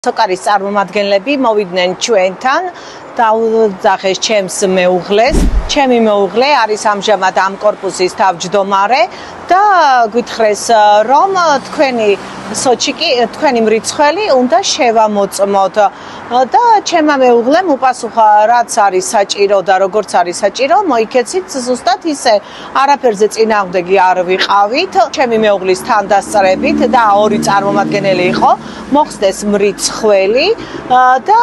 სოკარის წარმომადგენლები მოვიდნენ ჩვენთან დაუძახეს ჩემს მეუღლეს. ჩემი მეუღლე არის ამჟამად ამ კორპუსის თავმჯდომარე და გითხრეს რომ თქვენი სოჩიკი, თქვენი მრიცხველი უნდა შევამოწმოთ და ჩემმა მეუღლემ უპასუხა რაც არის საჭირო და როგორც არის საჭირო მოიქეცით ზუსტად ისე არაფერზე წინააღმდეგი არ ვიყავით ჩემი მეუღლის თანდასწრებით და ორი წარმომადგენელი იყო მოხსდეს მრიცხველი და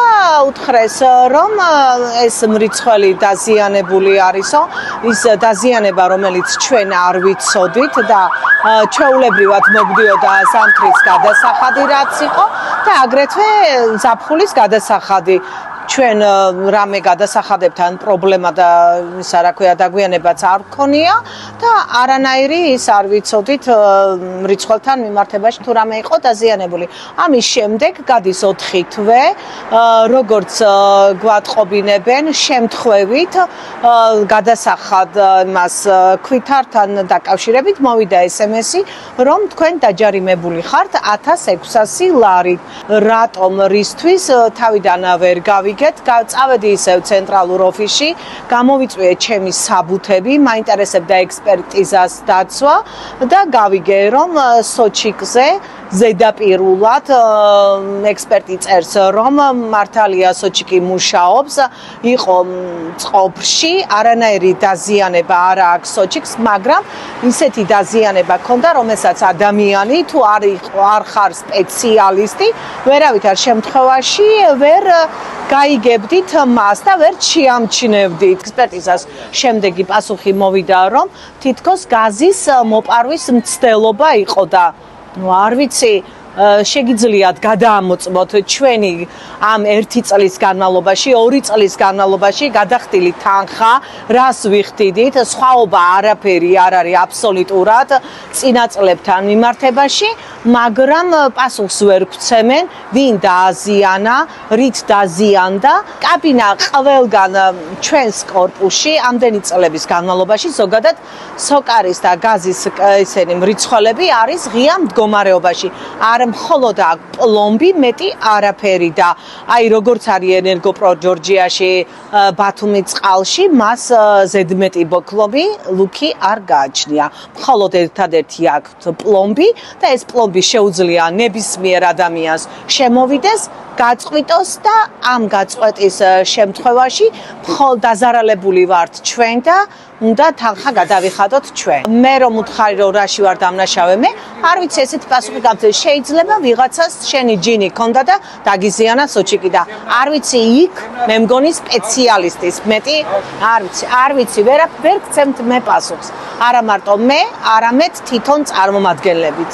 უთხრეს რომ ეს მრიცხველი დაზიანებული არისო ის დაზიანება რომელიც ჩვენ არ ვიცოდით და ჩვეულებრივად მოგვდიოდა ზამთრის გადასახადი რაც იყო და აგრეთვე ზაფხულის გადასახადი ჩვენ რამე გადასახადებთან პრობლემა და ისა რა ქვია დაგვიანებაც არ გქონია და არანაირი ის არ ვიცოდით მრიცხველთან მიმართებაში თუ რამე იყო დაზიანებული. ამის შემდეგ გადის 4 თვე, როგორც გვატყობინებენ შემთხვევით გადასახად მას ქვითართან დაკავშირებით მოვიდა SMS-ი, რომ თქვენ დაჯარიმებული ხართ 1600 ლარით. რატომ რისთვის თავიდან ვერ გავიგეთ წავედი ისევ ცენტრალურ ოფისში, გამოვიწვიე ჩემი საბუთები, მაინტერესებდა ექსპერტიზას დაცვა და გავიგე რომ სოჩიკზე ზედაპირულად ექსპერტი წერს რომ მართალია სოჩიკი მუშაობს, იყო წყობში, არანაირი დაზიანება არ აქვს სოჩიკს, მაგრამ ისეთი დაზიანება ქონდა, რომელსაც ადამიანი თუ არ ხარ სპეციალისტი, ვერავითარ შემთხვევაში ვერ გაიგებდით მას და ვერ შეამჩნევდით. ექსპერტიზას შემდეგი პასუხი მოვიდა, რომ თითქოს გაზის მოპარვის მცდელობა იყო და არ ვიცი შეგიძლიათ გადაამოწმოთ ჩვენი ამ 1 წლის განმავლობაში, 2 წლის განმავლობაში გადახდილი თანხა, რას ვიხდიდით, სხვაობა არაფერი არ არის აბსოლუტურად წინა წლებთან მიმართებაში, მაგრამ პასუხს ვერ გვცემენ, ვინ დააზიანა, რით დაზიანდა. კაბინა ყველგან ჩვენს კორპუსში ამდენი წლების განმავლობაში ზოგადად სოკარის და გაზის ესენი მრიცხველები არის ღია მდგომარეობაში. არ მხოლოდ პლომბი, მეტი არაფერი და აი როგორც არის ენერგოპრო ჯორჯიაში, ბათუმის წყალში, მას ზედმეტი ბოკლობი ლუკი არ გააჩნია. მხოლოდ ერთადერთი აქვს პლომბი და ეს პლომბი შეუძლია ნებისმიერ ადამიანს შემოვიდეს, გაწყვიტოს და ამ გაწყვეტის შემთხვევაში მხოლოდ დაზარალებული ვართ ჩვენ და უნდა თანხა გადავიხადოთ ჩვენ. მე რომ უთხარი რომ რაში ვარ დამნაშავე, მე არ ვიცი ესეთი პასუხი გამწევს. შეიძლება ვიღაცას შენი ჯინი ქონდა და დაგიზიანა სოჩიკი და არ ვიცი იქ მე მგონი სპეციალისტის მეტი არ ვიცი ვერ გცემთ მე პასუხს. არა მარტო მე, არამედ თვითონ წარმომადგენლებიც.